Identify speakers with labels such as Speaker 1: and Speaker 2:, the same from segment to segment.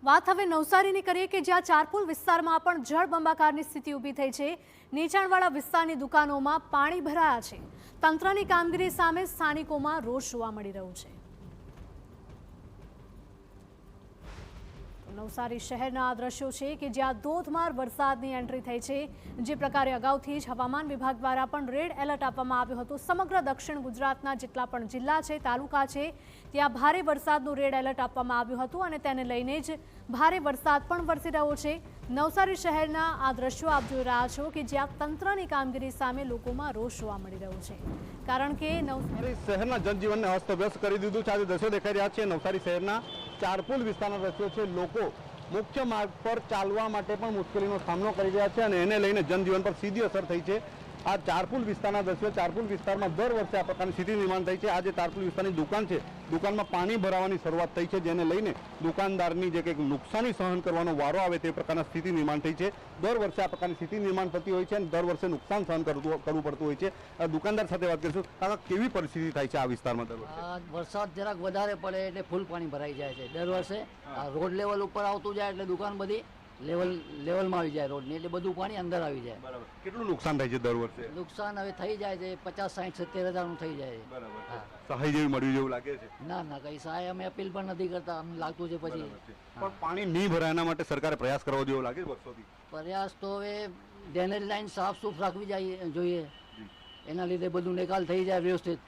Speaker 1: વાત હવે નવસારીની કરીએ કે જ્યાં ચારપુલ વિસ્તારમાં પણ જળબંબાકારની સ્થિતિ ઊભી થઈ છે। નીચાણવાળા વિસ્તારની દુકાનોમાં પાણી ભરાયા છે। તંત્રની કામગીરી સામે સ્થાનિકોમાં રોષ જોવા મળી રહ્યો છે। નવસારી શહેરના આ દ્રશ્યો છે કે જ્યાં ધોધમાર વરસાદની એન્ટ્રી થઈ છે। જે પ્રકારે અગાઉથી જ હવામાન વિભાગ દ્વારા પણ રેડ એલર્ટ આપવામાં આવ્યો હતો। સમગ્ર દક્ષિણ ગુજરાતના જેટલા પણ જિલ્લા છે, તાલુકા છે, ત્યાં ભારે વરસાદનું રેડ એલર્ટ આપવામાં આવ્યું હતું અને તેને લઈને જ ભારે વરસાદ પણ વરસી રહ્યો છે। નવસારી શહેરના આ દ્રશ્યો આપ જોઈ રહ્યા છો કે જ્યાં તંત્રની કામગીરી સામે લોકોમાં રોષ જોવા મળી રહ્યો છે, કારણ કે
Speaker 2: નવસારી શહેરના જનજીવનને અસ્તવ્યસ્ત કરી દીધું છે। આજે દ્રશ્યો દેખાઈ રહ્યા છે નવસારી શહેરના ચારપુલ વિસ્તારના દ્રશ્યો છે। લોકો મુખ્ય માર્ગ પર ચાલવા માટે પણ મુશ્કેલીનો સામનો કરી રહ્યા છે અને એને લઈને જનજીવન પર સીધી અસર થઈ છે। આ ચારપુલ વિસ્તારના દ્રશ્યો, ચારપુલ વિસ્તારમાં દર વર્ષે આ પ્રકારની સ્થિતિ નિર્માણ થઈ છે। આજે ચારપુલ વિસ્તારની દુકાન છે, દુકાનમાં પાણી ભરાવાની શરૂઆત થઈ છે, જેને લઈને દુકાનદારની જે કંઈક નુકસાની સહન કરવાનો વારો આવે તે પ્રકારના સ્થિતિ નિર્માણ થઈ છે। દર વર્ષે આ પ્રકારની સ્થિતિ નિર્માણ થતી હોય છે અને દર વર્ષે નુકસાન સહન કરવું પડતું હોય છે। દુકાનદાર સાથે વાત કરીશું, કાકા કેવી પરિસ્થિતિ થાય છે આ વિસ્તારમાં દર વર્ષે?
Speaker 3: વરસાદ જરાક વધારે પડે એટલે ફૂલ પાણી ભરાઈ જાય છે દર વર્ષે। રોડ લેવલ ઉપર આવતું જાય એટલે દુકાન બધી લેવલમાં આવી જાય રોડની, એટલે બધું પાણી અંદર આવી જાય।
Speaker 2: બરાબર, કેટલું નુકસાન થાય છે દર વર્ષે?
Speaker 3: નુકસાન હવે થઈ જાય છે 50, 60, 70 હજારનું થઈ જાય છે।
Speaker 2: બરાબર, સહાય જેવી મળ્યું જેવું લાગે છે?
Speaker 3: ના કઈ સહાય અમે અપીલ પણ નથી કરતા, અમને લાગતું છે પછી
Speaker 2: પણ પાણી નહીં ભરાય એના માટે સરકારે પ્રયાસ કરવો જેવો લાગે છે વર્ષોથી?
Speaker 3: પ્રયાસ તો હવે ડ્રેનેજ લાઈન સાફ સુફ રાખવી જોઈએ, એના લીધે બધું નિકાલ થઈ જાય વ્યવસ્થિત,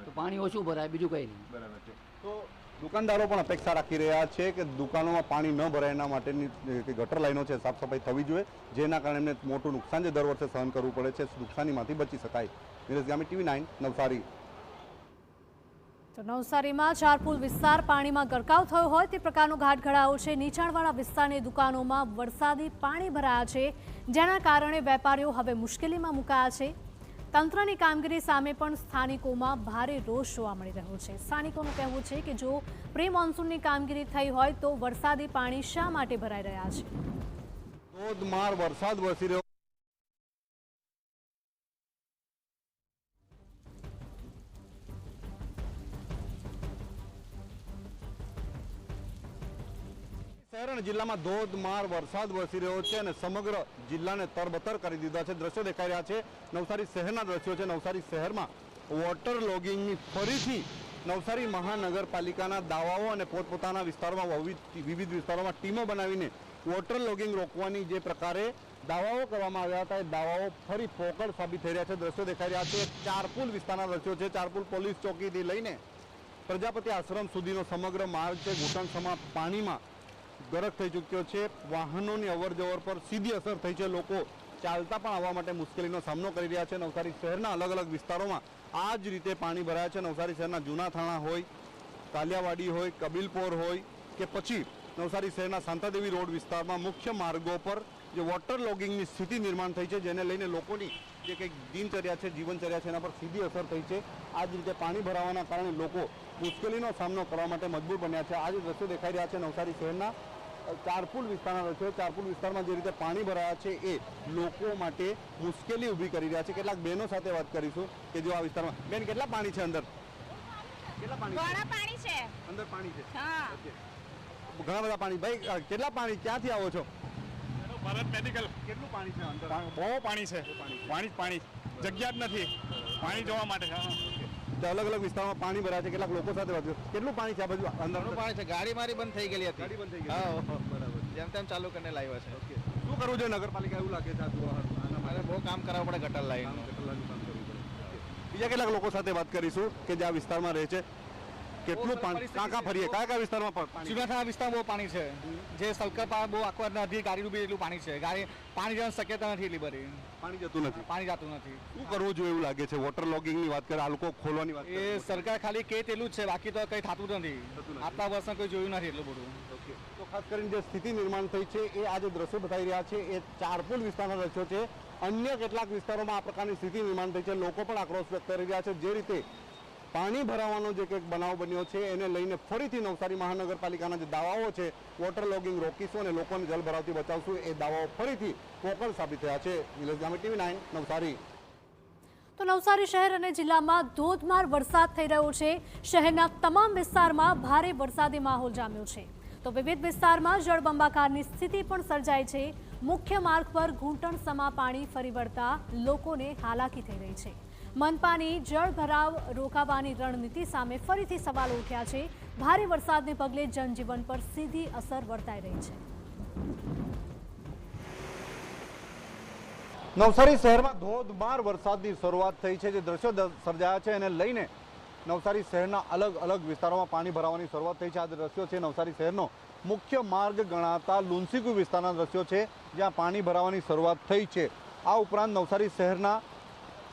Speaker 3: તો પાણી ઓછું ભરાય, બીજું કઈ નહીં।
Speaker 2: બરાબર છે। તો દુકાનદારો પણ અપેક્ષા રાખી રહ્યા છે કે દુકાનોમાં પાણી ન ભરાય એના માટેની ગટર લાઈનો છે સાફ સફાઈ થવી જોઈએ, જેના કારણે એમને મોટું નુકસાન જે દર વર્ષે સહન કરવું પડે છે, નુકસાનીમાંથી બચી શકાય। નીરજ ગામી, TV9 નવસારી।
Speaker 1: તો નવસારીમાં ચારપુલ વિસ્તાર પાણીમાં ગરકાવ થયો હોય તે પ્રકારનો ઘાટ ઘડાયો છે। નીચાણવાળા વિસ્તારની દુકાનોમાં વરસાદી પાણી ભરાયા છે, જેના કારણે વેપારીઓ હવે મુશ્કેલીમાં મુકાયા છે। તંત્રની કામગીરી સામે પણ સ્થાનિકોમાં ભારે રોષ જોવા મળી રહ્યો છે। સ્થાનિકોનું કહેવું છે કે જો પ્રી મોન્સૂનની કામગીરી થઈ હોય તો વરસાદી પાણી શા માટે ભરાઈ રહ્યા છે?
Speaker 2: ધોધમાર વરસાદ વરસી રહ્યો શહેર અને જિલ્લામાં ધોધમાર વરસાદ વરસી રહ્યો છે અને સમગ્ર જિલ્લાને તરબતર કરી દીધા છે। દ્રશ્યો દેખાઈ રહ્યા છે નવસારી શહેરના દ્રશ્યો છે। નવસારી શહેરમાં વોટર લોગિંગની ફરીથી નવસારી મહાનગરપાલિકાના દાવાઓ અને પોતપોતાના વિસ્તારોમાં વિવિધ વિસ્તારોમાં ટીમો બનાવીને વોટર લોગિંગ રોકવાની જે પ્રકારે દાવાઓ કરવામાં આવ્યા હતા એ દાવાઓ ફરી પોકળ સાબિત થઈ રહ્યા છે। દ્રશ્યો દેખાઈ રહ્યા છે ચારપુલ વિસ્તારના દ્રશ્યો છે। ચારપુલ પોલીસ ચોકીથી લઈને પ્રજાપતિ આશ્રમ સુધીનો સમગ્ર માર્ગ છે ઘૂંટણસમા પાણીમાં ગરક થઈ ચૂક્યો છે। વાહનોની અવરજવર પર સીધી અસર થઈ છે। લોકો ચાલતા પણ આવવા માટે મુશ્કેલીનો સામનો કરી રહ્યા છે। નવસારી શહેરના અલગ અલગ વિસ્તારોમાં આ જ રીતે પાણી ભરાયા છે। નવસારી શહેરના જૂના થાણા હોય, કાલિયાવાડી હોય, કબીલપોર હોય કે પછી નવસારી શહેરના શાંતાદેવી રોડ વિસ્તારમાં મુખ્ય માર્ગો પર જે વોટર લોગિંગની સ્થિતિ નિર્માણ થઈ છે, જેને લઈને લોકોની જે કંઈક દિનચર્યા છે, જીવનચર્યા છે, એના પર સીધી અસર થઈ છે। આ જ રીતે પાણી ભરાવાના કારણે લોકો મુશ્કેલીનો સામનો કરવા માટે મજબૂર બન્યા છે। આજે દ્રશ્યો દેખાઈ રહ્યા છે નવસારી શહેરના ચારપુલ વિસ્તારના દ્રશ્યો। ચારપુલ વિસ્તારમાં જે રીતે પાણી ભરાયા છે એ લોકો માટે મુશ્કેલી ઊભી કરી રહ્યા છે। કેટલાક બહેનો સાથે વાત કરીશું કે જો આ વિસ્તારમાં, બેન કેટલા પાણી છે અંદર? કેટલા પાણી છે અંદર? પાણી છે, હા, ઘણા બધા પાણી। ભાઈ કેટલા પાણી, ક્યાંથી આવો છો?
Speaker 4: ભારત મેડિકલ।
Speaker 2: કેટલું પાણી છે અંદર?
Speaker 4: બહુ પાણી છે, પાણી જગ્યા જ નથી પાણી જોવા માટે।
Speaker 2: અલગ અલગ વિસ્તારમાં પાણી ભરાય છે। કેટલાક લોકો સાથે વાત કરીશું, કેટલું પાણી છે આ બાજુ? અંદર
Speaker 4: પાણી છે, ગાડી મારી બંધ થઈ ગયેલી હતી,
Speaker 2: ગાડી બંધ થઈ ગઈ, બરાબર,
Speaker 4: જેમ તેમ ચાલુ કરીને લાવ્યા છે।
Speaker 2: શું કરવું જોઈએ નગરપાલિકા, એવું લાગે છે?
Speaker 4: મારે બહુ કામ કરાવવું પડે ગટર લાઈન।
Speaker 2: બીજા કેટલાક લોકો સાથે વાત કરીશું કે જે આ વિસ્તારમાં રહે છે। કેટલું પાણી, કાં ફરીએ, કયા વિસ્તારમાં પાણી?
Speaker 4: સુનાથાણા વિસ્તારમાં બહુ પાણી છે, જે સલકર પાસે બહુ આખવા નથી, ગાડી ડૂબી એટલું પાણી છે, પાણી જવાની શક્યતા નથી એટલી બધી,
Speaker 2: પાણી જતું નથી,
Speaker 4: પાણી જતું નથી।
Speaker 2: શું કરવું જોઈએ એવું લાગે છે? વોટર લોગિંગની વાત કરે, આ લોકો ખોલવાની વાત
Speaker 4: એ સરકાર ખાલી કે તેટલું જ છે, બાકી તો કંઈ થતું નથી। આટલા વર્ષમાં કોઈ જોયું નથી એટલું બધું।
Speaker 2: તો ખાસ કરીને જે સ્થિતિ નિર્માણ થઈ છે એ આજે દ્રશ્યો બતાવી રહ્યા છે એ ચારપુલ વિસ્તારના દ્રશ્યો છે। અન્ય કેટલાક વિસ્તારોમાં આ પ્રકારની સ્થિતિ નિર્માણ થઈ છે। લોકો પણ આક્રોશ વ્યક્ત કરી રહ્યા છે। જે રીતે પાણી ભરાવાનો જે કંઈક બનાવ બન્યો છે એને લઈને ફરીથી નવસારી મહાનગરપાલિકાના જે દાવાઓ છે વોટર લોગિંગ રોકીશું અને લોકોને જલભરાવથી બચાવશું, એ દાવાઓ ફરીથી પોકળ સાબિત થયા છે। નીરજ ગામી, TV9 નવસારી।
Speaker 1: તો નવસારી શહેર અને જિલ્લામાં ધોધમાર વરસાદ થઈ રહ્યો છે। શહેરના તમામ વિસ્તારમાં ભારે વરસાદી માહોલ જામ્યો છે। તો વિવિધ વિસ્તારમાં જળબંબાકારની સ્થિતિ પણ સર્જાઈ છે. મુખ્ય માર્ગ પર ઘૂંટણ સમા પાણી ફરી વળતા લોકોને હાલાકી થઈ રહી છે. મનપાની જળભરાવ રોકાવાની રણનીતિ સામે ફરીથી સવાલો ઉઠ્યા છે. ભારે વરસાદને પગલે જનજીવન પર સીધી અસર વર્તાઈ રહી છે.
Speaker 2: નવસારી શહેરમાં ધોધમાર વરસાદની શરૂઆત થઈ છે. જે દ્રશ્યો સર્જાયા છે એને લઈને નવસારી શહેરના અલગ અલગ વિસ્તારોમાં પાણી ભરાવાની શરૂઆત થઈ છે. આ દ્રશ્યો છે નવસારી શહેરનો મુખ્ય માર્ગ ગણાતા લુન્સીકુ વિસ્તારના દ્રશ્યો છે, જ્યાં પાણી ભરાવાની શરૂઆત થઈ છે. આ ઉપરાંત નવસારી શહેરના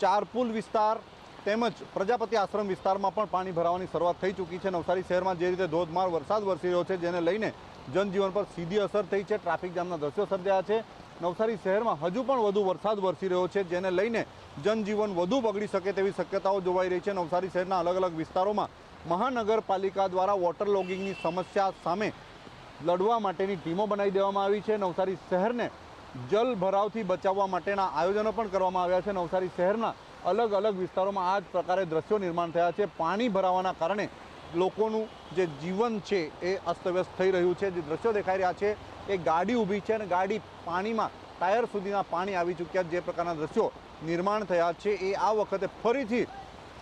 Speaker 2: ચારપુલ વિસ્તાર તેમજ પ્રજાપતિ આશ્રમ વિસ્તારમાં પણ પાણી ભરાવાની શરૂઆત થઈ ચૂકી છે. નવસારી શહેરમાં જે રીતે ધોધમાર વરસાદ વરસી રહ્યો છે, જેને લઈને જનજીવન પર સીધી અસર થઈ છે. ટ્રાફિક જામના દ્રશ્યો સર્જાયા છે. નવસારી શહેરમાં હજુ પણ વધુ વરસાદ વરસી રહ્યો છે, જેને લઈને જનજીવન વધુ બગડી શકે તેવી શક્યતાઓ જોવાઈ રહી છે. નવસારી શહેરના અલગ અલગ વિસ્તારોમાં મહાનગરપાલિકા દ્વારા વોટર લોગિંગની સમસ્યા સામે લડવા માટેની ટીમો બનાવી દેવામાં આવી છે. નવસારી શહેરને જલ ભરાવથી બચાવવા માટેના આયોજનો પણ કરવામાં આવ્યા છે. નવસારી શહેરના અલગ અલગ વિસ્તારોમાં આ જ પ્રકારે દ્રશ્યો નિર્માણ થયા છે. પાણી ભરાવાના કારણે લોકોનું જે જીવન છે એ અસ્તવ્યસ્ત થઈ રહ્યું છે. જે દ્રશ્યો દેખાઈ રહ્યા છે એ ગાડી ઊભી છે અને ગાડી પાણીમાં ટાયર સુધીના પાણી આવી ચૂક્યા. જે પ્રકારના દ્રશ્યો નિર્માણ થયા છે એ આ વખતે ફરીથી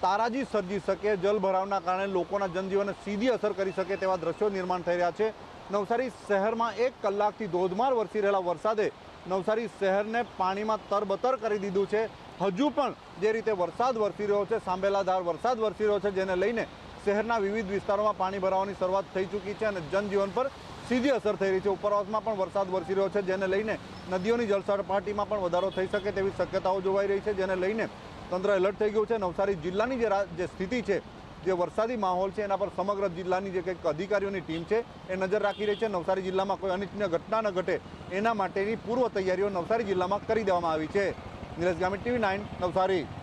Speaker 2: તારાજી સર્જી શકે, જલભરાવના કારણે લોકોના જનજીવનને સીધી અસર કરી શકે તેવા દ્રશ્યો નિર્માણ થઈ રહ્યા છે. નવસારી શહેરમાં 1 કલાકથી ધોધમાર વરસી રહેલા વરસાદે નવસારી શહેરને પાણીમાં તરબતર કરી દીધું છે. હજુ પણ જે રીતે વરસાદ વરસી રહ્યો છે, સાંભેલાધાર વરસાદ વરસી રહ્યો છે, જેને લઈને શહેરના વિવિધ વિસ્તારોમાં પાણી ભરાવાની શરૂઆત થઈ ચૂકી છે અને જનજીવન પર સીધી અસર થઈ રહી છે. ઉપરવાસમાં પણ વરસાદ વરસી રહ્યો છે, જેને લઈને નદીઓની જળસપાટીમાં પણ વધારો થઈ શકે તેવી શક્યતાઓ જોવાઈ રહી છે, જેને લઈને તંત્ર એલર્ટ થઈ ગયું છે. નવસારી જિલ્લાની જે સ્થિતિ છે, જે વરસાદી માહોલ છે, એના પર સમગ્ર જિલ્લાની જે કંઈક અધિકારીઓની ટીમ છે એ નજર રાખી રહી છે. નવસારી જિલ્લામાં કોઈ અનિચ્છનીય ઘટના ન ઘટે એના માટેની પૂર્વ તૈયારીઓ નવસારી જિલ્લામાં કરી દેવામાં આવી છે. નિલેશ ગામિત, TV9, નવસારી.